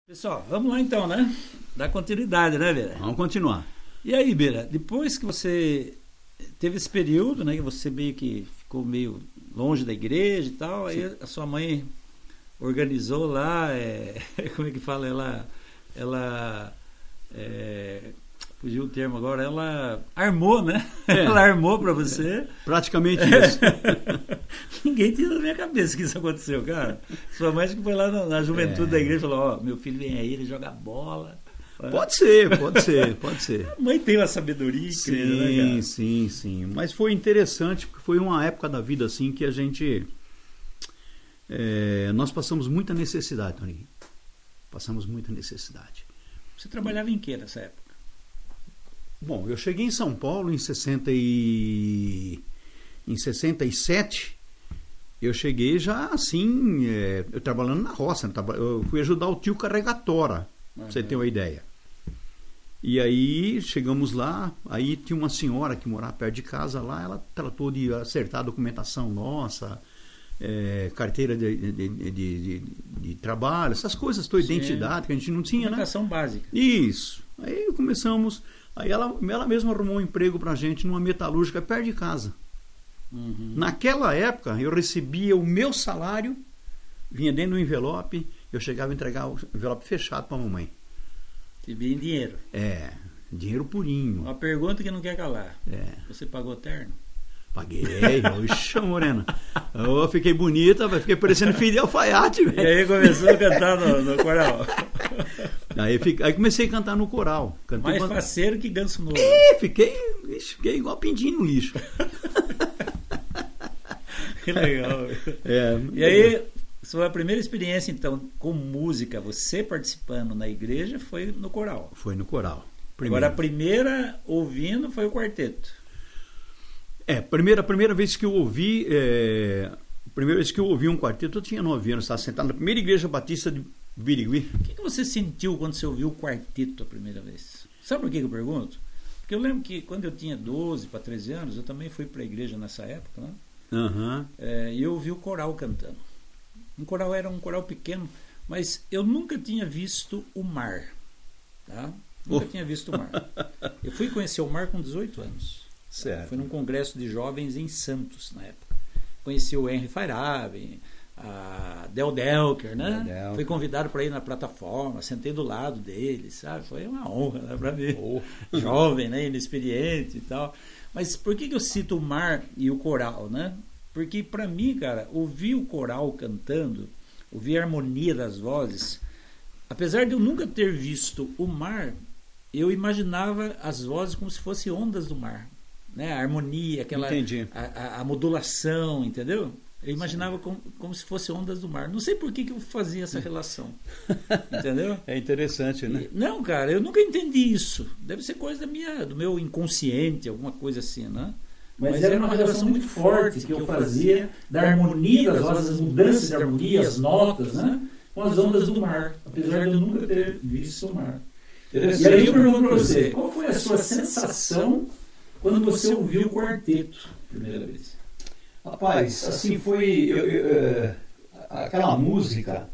Pessoal, vamos lá então, né? Dar continuidade, né, Beira? Vamos continuar. E aí, Beira, depois que você teve esse período, né, que você meio que ficou meio longe da igreja e tal, Sim. aí a sua mãe organizou lá, como é que fala? Ela fugiu o termo agora, ela armou, né? Ela armou pra você. Praticamente isso. Ninguém tinha na minha cabeça que isso aconteceu, cara. Sua mãe que foi lá na juventude da igreja e falou, ó, meu filho vem aí, ele joga bola. Pode ser. A mãe tem uma sabedoria incrível, né, cara? Sim. Mas foi interessante, porque foi uma época da vida assim que a gente... nós passamos muita necessidade, Toninho. Passamos muita necessidade. Você trabalhava em quê nessa época? Bom, eu cheguei em São Paulo em 67. Eu cheguei já assim, eu trabalhando na roça. Eu fui ajudar o tio carregatora, pra você ter uma ideia. E aí chegamos lá, aí tinha uma senhora que morava perto de casa lá, ela tratou de acertar a documentação nossa, carteira de trabalho, essas coisas, tua identidade que a gente não tinha, documentação básica. Isso. Aí começamos, aí ela mesma arrumou um emprego pra gente numa metalúrgica perto de casa. Uhum. Naquela época eu recebia o meu salário, vinha dentro do envelope, eu chegava a entregar o envelope fechado pra mamãe. Recebia em dinheiro. Dinheiro purinho. Uma pergunta que não quer calar. Você pagou terno? Paguei, oxa, morena. Eu fiquei bonita, fiquei parecendo filho de alfaiate, velho. E aí começou a cantar no coral. Aí comecei a cantar no coral. Mais faceiro que ganso novo. Fiquei igual pintinho no lixo. Que legal. E aí, sua primeira experiência, então, com música, você participando na igreja, foi no coral? Foi no coral. Agora, a primeira ouvindo foi o quarteto. Primeira vez que eu ouvi... primeira vez que eu ouvi um quarteto, eu tinha 9 anos, estava sentado na primeira igreja batista de Birigui. O que você sentiu quando você ouviu o quarteto a primeira vez? Sabe por que eu pergunto? Porque eu lembro que quando eu tinha 12 para 13 anos, eu também fui para a igreja nessa época, né? Uhum. E eu ouvi o coral cantando. Era um coral pequeno, mas eu nunca tinha visto o mar. Tá? Nunca tinha visto o mar. Eu fui conhecer o mar com 18 anos. Certo. Foi num congresso de jovens em Santos, na época. Conheci o Henry Feyerabend, a Del Delker, né? Fui convidado para ir na plataforma, sentei do lado deles, sabe? Foi uma honra, né, para mim. Jovem, né? Inexperiente e tal. Mas por que eu cito o mar e o coral, né? Porque para mim, cara, ouvir o coral cantando, ouvir a harmonia das vozes, apesar de eu nunca ter visto o mar, eu imaginava as vozes como se fossem ondas do mar, né? A harmonia, aquela a modulação, entendeu? Eu imaginava como se fossem ondas do mar. Não sei por que eu fazia essa relação. Entendeu? É interessante, né? Não, cara, eu nunca entendi isso. Deve ser coisa do meu inconsciente, alguma coisa assim, né? Mas era uma relação muito forte que eu fazia da harmonia das vozes, as mudanças de harmonia, as notas, né? Com as ondas do mar, apesar de eu nunca ter visto o mar. E aí eu pergunto para você, qual foi a sua sensação quando você ouviu o quarteto a primeira vez? Rapaz, assim foi aquela música,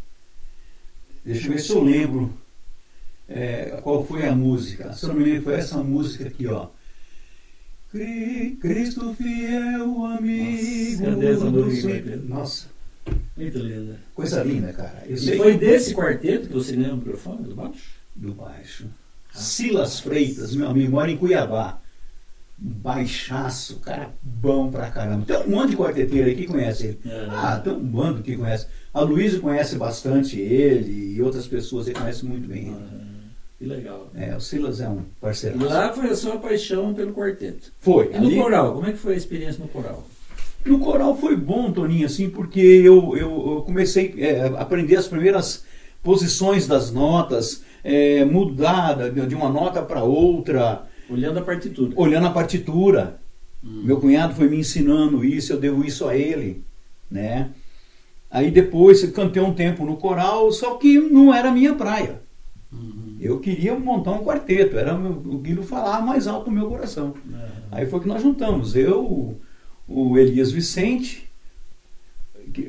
deixa eu ver se eu lembro qual foi a música. Se eu não me lembro, foi essa música aqui, ó. Cristo fiel, amigo. Nossa, muito linda. Coisa linda, cara. E foi desse quarteto que você lembra o microfone, do baixo? Do baixo. Silas Freitas, meu amigo, mora em Cuiabá. Baixaço, cara, bom pra caramba. Tem um monte de quarteteiro aí que conhece ele. Tem um bando que conhece. A Luísa conhece bastante ele e outras pessoas ele conhece muito bem ele. Que legal. O Silas é um parceiro. E lá foi a sua paixão pelo quarteto. Foi. E no coral, como é que foi a experiência no coral? No coral foi bom, Toninho, assim, porque eu comecei a aprender as primeiras posições das notas, mudar de uma nota para outra. Olhando a partitura. Olhando a partitura. Meu cunhado foi me ensinando isso, eu devo isso a ele, né? Aí depois cantei um tempo no coral, só que não era a minha praia. Eu queria montar um quarteto, era o Guido falar mais alto no meu coração. Aí foi que nós juntamos, eu, o Elias Vicente,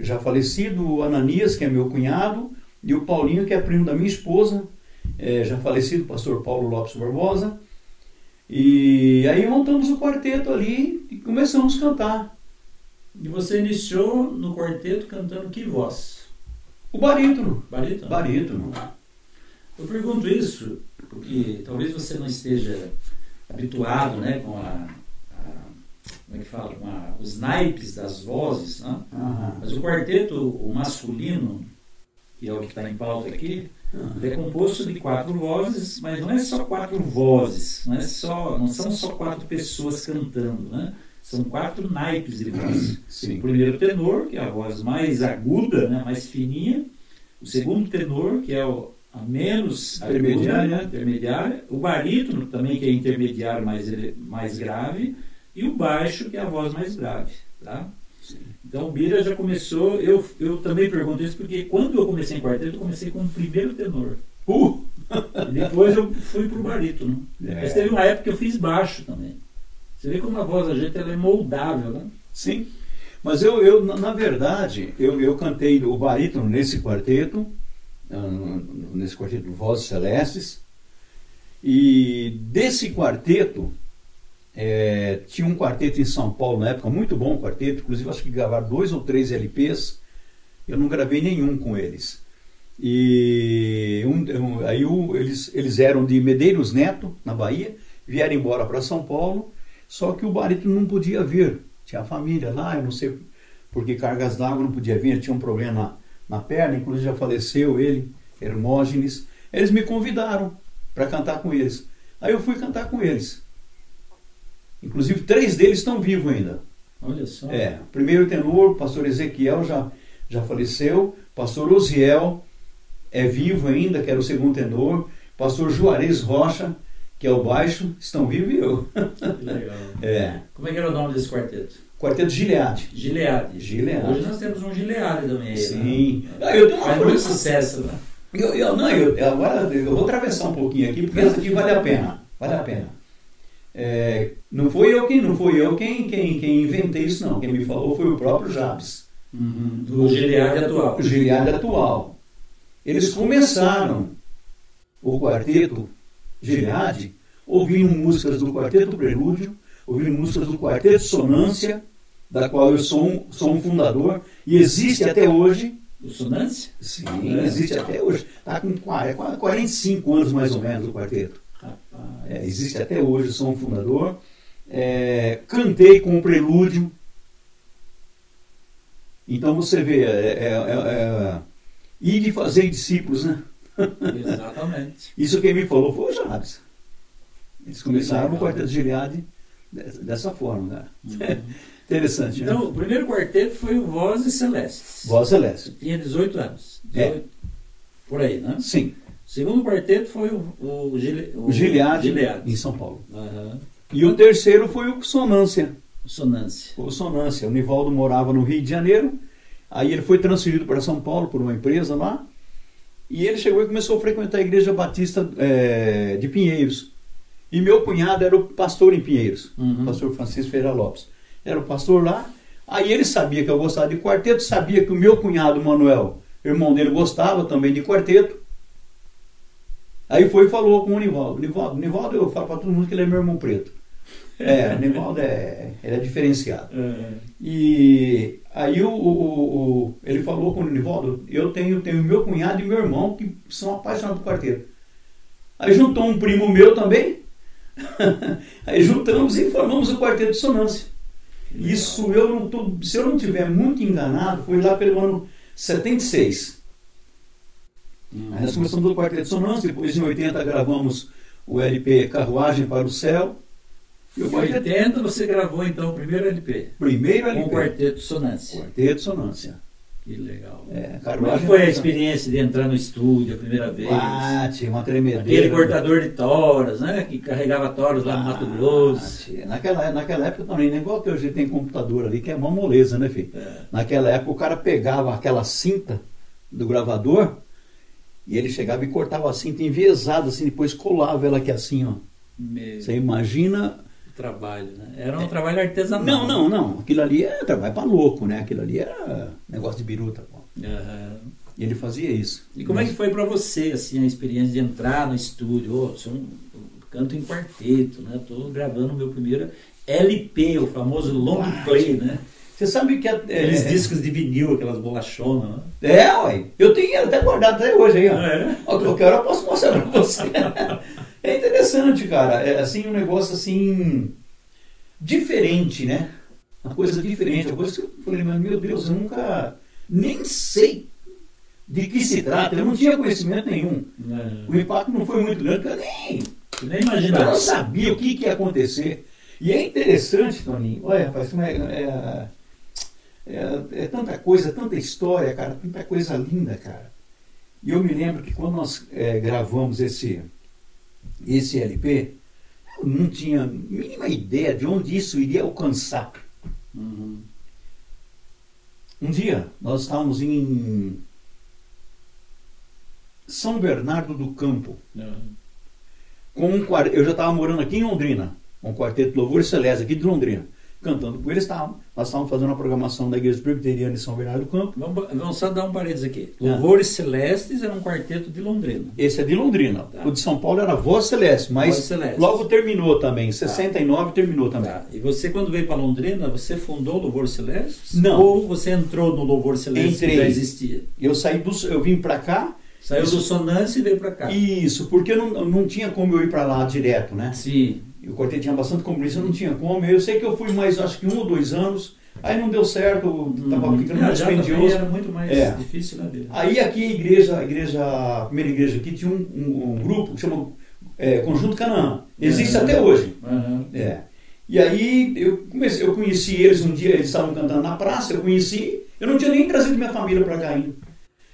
já falecido, o Ananias, que é meu cunhado, e o Paulinho, que é primo da minha esposa, já falecido, pastor Paulo Lopes Barbosa. E aí montamos o quarteto ali e começamos a cantar. E você iniciou no quarteto cantando que voz? O barítono. Barítono? Barítono. Eu pergunto isso porque talvez você não esteja habituado, né, com como é que fala? Com os naipes das vozes, né? Mas o quarteto, o masculino, que é o que está em pauta aqui, é composto de 4 vozes, mas não é só 4 vozes, não são só 4 pessoas cantando, né? São 4 naipes de voz. Sim. O primeiro tenor, que é a voz mais aguda, né, mais fininha. O segundo tenor, que é a menos intermediária. O barítono também, que é intermediário, mais grave. E o baixo, que é a voz mais grave. Tá? Então o Bira já começou. Eu também pergunto isso porque quando eu comecei em quarteto, eu comecei com o primeiro tenor. E depois eu fui para o barítono. Mas teve uma época que eu fiz baixo também. Você vê como a voz da gente ela é moldável, né? Sim. Mas eu na verdade, eu cantei o barítono nesse quarteto Vozes Celestes. E desse quarteto, tinha um quarteto em São Paulo na época, muito bom quarteto, inclusive acho que gravaram 2 ou 3 LPs, eu não gravei nenhum com eles. E aí eles eram de Medeiros Neto, na Bahia, vieram embora para São Paulo, só que o barítono não podia vir, tinha a família lá, eu não sei por que cargas d'água não podia vir, tinha um problema na perna, inclusive já faleceu ele, Hermógenes. Eles me convidaram para cantar com eles, aí eu fui cantar com eles. Inclusive 3 deles estão vivos ainda. Olha só. O primeiro tenor, o pastor Ezequiel já faleceu, pastor Osiel é vivo ainda, que era o segundo tenor, pastor Juarez Rocha, que é o baixo, estão vivos e eu. Que legal. Como é que era o nome desse quarteto? Quarteto Gileade. Gileade. Gileade. Hoje nós temos um Gileade também. Sim. Né? Eu tenho faz muito sucesso, né? Agora eu vou atravessar um pouquinho aqui, porque essa aqui vale a pena. Vale a pena. Não fui eu quem inventei isso, não. Quem me falou foi o próprio Jabes. Do Gileade atual. O Gileade atual. Eles começaram o quarteto Gileade ouvindo músicas do Quarteto Prelúdio, ouvindo músicas do Quarteto Sonância, da qual eu sou um fundador, e existe até hoje. O Sonância? Sim, existe até hoje. Está com 45 anos mais ou menos o quarteto. Existe até hoje, sou um fundador. Cantei com o Prelúdio. Então você vê, ir de fazer discípulos, né? Exatamente. Isso quem me falou foi o Jabes. Eles começaram o Quarteto Gileade dessa forma, cara. Interessante, então, né? O primeiro quarteto foi o Vozes Celestes. Vozes Celestes. Tinha 18 anos. 18, por aí, né? Sim. O segundo quarteto foi o Gileade, em São Paulo. E o terceiro foi o Sonância. O Sonância. O Sonância. O Nivaldo morava no Rio de Janeiro. Aí ele foi transferido para São Paulo por uma empresa lá. E ele chegou e começou a frequentar a Igreja Batista de Pinheiros. E meu cunhado era o pastor em Pinheiros. O pastor Francisco Ferreira Lopes. Era o pastor lá. Aí ele sabia que eu gostava de quarteto. Sabia que o meu cunhado Manuel, irmão dele, gostava também de quarteto. Aí foi e falou com o Nivaldo. Nivaldo, eu falo para todo mundo que ele é meu irmão preto. O Nivaldo ele é diferenciado. E aí ele falou com o Nivaldo, eu tenho meu cunhado e meu irmão que são apaixonados por quarteto. Aí juntou um primo meu também. Aí juntamos e formamos o Quarteto de Sonância. Isso, se eu não estiver muito enganado, foi lá pelo ano 76. Aí nós começamos o Quarteto de Sonância, depois em 80 gravamos o LP Carruagem para o Céu. Em 80 você gravou então o primeiro LP? Primeiro LP. Com o Quarteto de Sonância. Quarteto de Sonância. Que legal. Como é que foi a experiência de entrar no estúdio a primeira vez? Tinha uma tremedeira. Aquele cortador de toros, né? Que carregava toros lá no Mato Grosso. Naquela época também, nem igual que hoje tem computador ali, que é uma moleza, né, filho? Naquela época o cara pegava aquela cinta do gravador e ele chegava e cortava a cinta enviesada, assim, depois colava ela aqui assim, ó. Você imagina... trabalho, né? Era um trabalho artesanal. Não. Aquilo ali é trabalho para louco, né? Aquilo ali era negócio de biruta. E ele fazia isso. E como é que foi para você, assim, a experiência de entrar no estúdio? Eu canto em quarteto, né? Estou gravando o meu primeiro LP, o famoso long play, né? Você sabe que... Aqueles discos de vinil, aquelas bolachonas, né? Ué. Eu tenho até guardado até hoje aí, ó. Qualquer hora eu posso mostrar para você. É interessante, cara. É assim, um negócio assim... diferente, né? Uma coisa diferente. Uma coisa que eu falei, mas meu Deus, eu nunca... nem sei de que se trata. Eu não tinha conhecimento nenhum. O impacto não foi muito grande, porque eu nem imaginava. Eu não sabia o que ia acontecer. E é interessante, Toninho. Olha, rapaz, é tanta coisa, tanta história, cara, tanta coisa linda, cara. E eu me lembro que quando nós gravamos esse LP, eu não tinha a mínima ideia de onde isso iria alcançar. Uhum. Um dia, nós estávamos em São Bernardo do Campo. Uhum. Eu já estava morando aqui em Londrina, com o Quarteto Louvor e Celeste, aqui de Londrina. Cantando com eles, nós estávamos fazendo uma programação da Igreja Presbiteriana em São Bernardo do Campo. Vamos só dar um parênteses aqui. Louvores Celestes era um quarteto de Londrina. Esse é de Londrina. Tá. O de São Paulo era Voz Celeste, mas Celeste. Logo terminou também. Em 69 terminou também. Tá. E você, quando veio para Londrina, você fundou o Louvor Celeste? Não. Ou você entrou no Louvor Celeste que já existia? Eu vim para cá. Saiu do Sonância e veio para cá. Isso, porque eu não tinha como eu ir para lá direto, né? Sim. E o quarteto tinha bastante compromisso, eu não tinha como. Eu sei que eu fui mais, acho que 1 ou 2 anos, aí não deu certo, estava ficando muito dispendioso. Era muito mais difícil, né? Aí aqui a primeira igreja aqui tinha um grupo que chama Conjunto Canaã. Existe até hoje. Uhum. E aí eu conheci eles um dia, eles estavam cantando na praça, eu não tinha nem trazido minha família para cá ainda.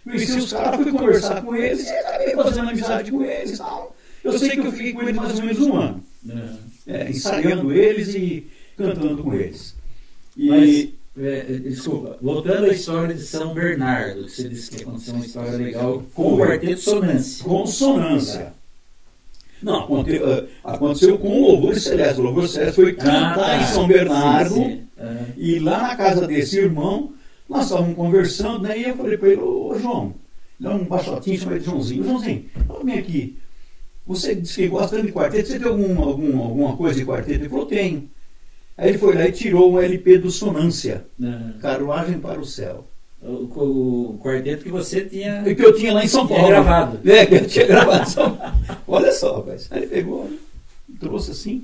Conheci os caras, fui conversar com eles, e acabei fazendo amizade com eles e tal. Eu sei que eu fiquei com eles mais ou menos 1 ano. Ensaiando eles e cantando com eles. Desculpa, voltando à história de São Bernardo, você disse que aconteceu uma história legal com o Quarteto Sonância. Com Sonância. Não, aconteceu com o Louvor Celeste. O Louvor Celeste foi cantar em São Bernardo. Sim. E lá na casa desse irmão, nós estávamos conversando, né? E eu falei para ele, ô João, ele é um baixotinho chamado de Joãozinho. Joãozinho, vem aqui. Você disse que gosta tanto de quarteto, você tem alguma coisa de quarteto? Ele falou, tenho. Aí ele foi lá e tirou um LP do Sonância, Carruagem para o Céu. O quarteto que você tinha... Que eu tinha lá em São Paulo. Gravado. Que eu tinha gravado em São Paulo. Olha só, rapaz. Aí ele pegou, trouxe assim.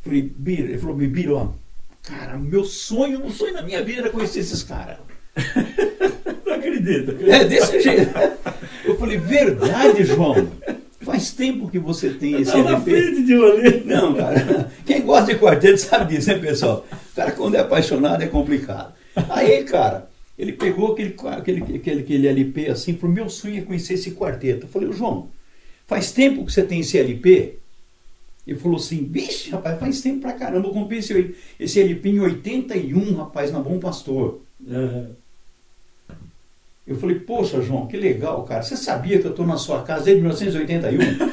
Ele falou, Biro, cara, meu sonho na minha vida era conhecer esses caras. Não acredito. Desse jeito. Eu falei, verdade, João? Faz tempo que você tem esse LP. Na frente de ali. Não, cara. Quem gosta de quarteto sabe disso, né, pessoal? O cara, quando é apaixonado, é complicado. Aí, cara, ele pegou aquele LP assim, falou, meu sonho é conhecer esse quarteto. Eu falei, João, faz tempo que você tem esse LP? Ele falou assim, bicho, rapaz, faz tempo pra caramba. Eu comprei esse LP em 81, rapaz, na Bom Pastor. Uhum. Eu falei, poxa, João, que legal, cara. Você sabia que eu estou na sua casa desde 1981?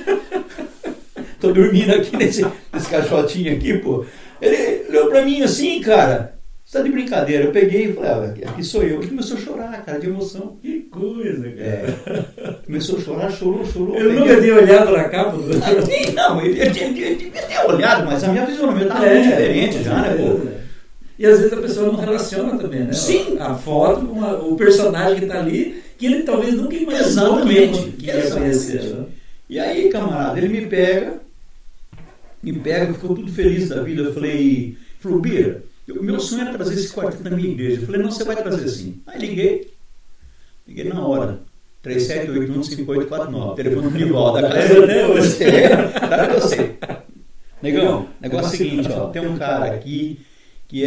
Estou dormindo aqui nesse caixotinho aqui, pô. Ele olhou pra mim assim, cara. Você tá de brincadeira. Eu peguei e falei, aqui sou eu. Ele começou a chorar, cara, de emoção. Que coisa, cara. Começou a chorar, chorou. Eu nunca tinha olhado pra capa. Não, ele devia ter olhado, mas a minha fisionomia estava muito diferente já, né, pô? E às vezes a pessoa não relaciona também, né? Sim. A foto com o personagem que está ali, que ele talvez nunca imaginou. Exatamente. Que ia conhecer. Né? E aí, camarada, ele me pega, ficou tudo feliz da vida. Eu falei, Bira, o meu sonho era trazer esse quarteto na minha igreja. Eu falei, não, você vai trazer sim. Aí liguei na hora. 37815849. Telefone individual da casa até hoje. Tá com você. Negão, negócio é o seguinte, ó, tem um cara aqui que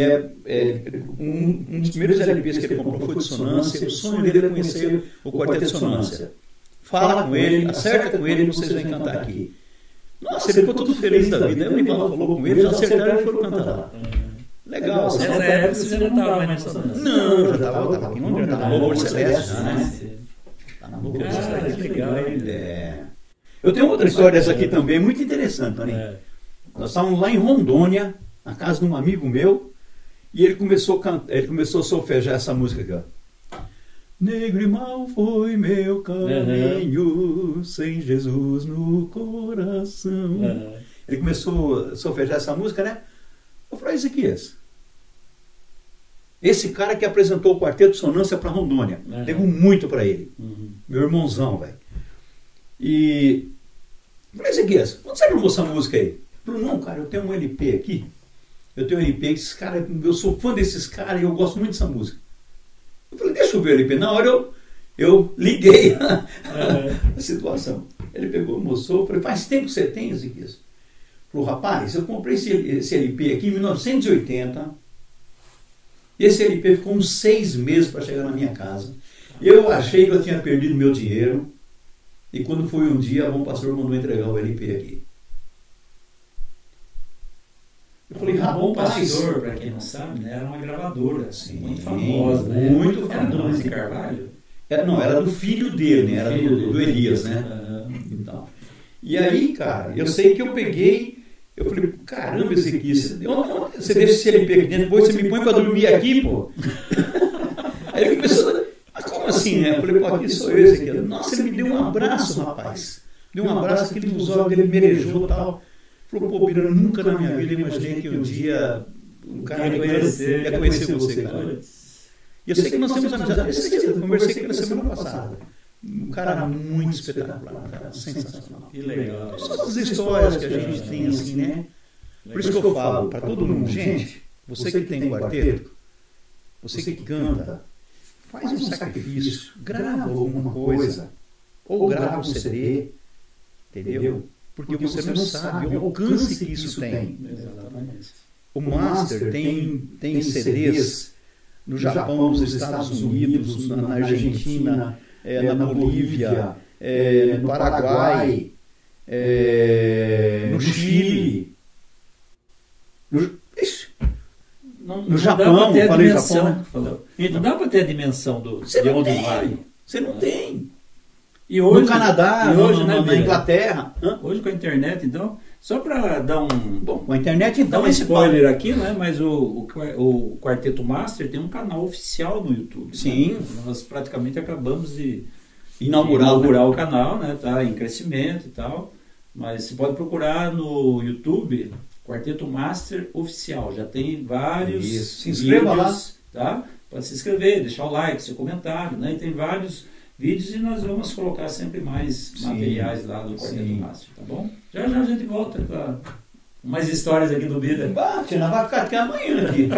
um dos primeiros LPs que ele comprou foi de Sonância. O sonho dele é conhecer o Quarteto de Sonância. Fala com ele, acerta com ele e vocês vão cantar aqui. Nossa, ele ficou todo feliz da vida. Aí o Nivaldo falou com ele, já acertaram e foram cantar lá. Legal. Nessa época você já não estava mais na Sonância. Não, já estava aqui, não estava no Louvor Celeste, né? Cara, que legal. Eu tenho outra história dessa aqui também, muito interessante, Tony. Nós estávamos lá em Rondônia, na casa de um amigo meu, e ele começou a solfejar essa música aqui, ó. Negro e mal foi meu caminho, sem Jesus no coração. Ele começou a solfejar essa música, né? Eu falei, Ezequias, esse cara que apresentou o Quarteto Sonância para Rondônia, devo muito para ele. Meu irmãozão, velho. E eu falei, Ezequias, onde você gravou essa música aí? Ele falou, não, cara, eu tenho um LP aqui. Eu tenho um LP, esses caras, eu sou fã desses caras e eu gosto muito dessa música. Eu falei, deixa eu ver o LP. Na hora eu liguei a situação. Ele pegou, mostrou, eu falei, faz tempo que você tem, Ezequias? Ele falou, rapaz, eu comprei esse LP aqui em 1980. E esse LP ficou uns 6 meses para chegar na minha casa. Eu achei que eu tinha perdido meu dinheiro. E quando foi um dia, o bom pastor mandou entregar o LP aqui. Eu falei, Bom Pastor, para quem não sabe, né, era uma gravadora assim, muito famosa, né? Muito famosa. Era do Luiz de Carvalho? Não, era do filho dele, né? Era do Elias, né? Então. E aí, cara, eu sei que eu peguei, eu falei, caramba, esse aqui, você deixa esse LP aqui dentro, depois você me põe para dormir aqui, pô. Aí ele começou, mas como assim, né? Eu falei, pô, aqui sou eu, esse aqui. Nossa, ele me deu um abraço, rapaz. Deu um abraço, aquele dos olhos dele merejou e tal. Falou, pô, Bira, nunca na minha vida imaginei que um dia um cara ia conhecer você, cara. E eu sei que nós temos amizade. Eu conversei com ele na semana passada. Um cara muito espetacular, um cara sensacional. Que legal. Essas histórias que a gente tem assim, né? Por isso que eu falo para todo mundo, gente, você que tem quarteto, você que canta, faz um sacrifício, grava alguma coisa, ou grava um CD, entendeu? Porque você não sabe o alcance que isso tem. Exatamente. O Master tem CDs no Japão, nos Estados Unidos, na Argentina, na Bolívia, no Paraguai, no Chile, no Japão, eu falei Japão. Não dá para ter a dimensão de onde vai. Você não tem. E hoje, no Canadá, hoje, na Inglaterra. Hoje com a internet, então, só para dar um... Bom, com a internet então... Dá um spoiler aqui, né? Mas o Quarteto Master tem um canal oficial no YouTube. Sim. Né? Nós praticamente acabamos de inaugurar o canal, né? Tá em crescimento e tal. Mas você pode procurar no YouTube Quarteto Master Oficial. Já tem vários Se inscreva vídeos, lá. Tá? Pode se inscrever, deixar o like, seu comentário, né? E tem vários vídeos e nós vamos colocar sempre mais materiais lá do Quarteto Master, tá bom? Já a gente volta com mais histórias aqui do Bira. Vai ficar até amanhã aqui.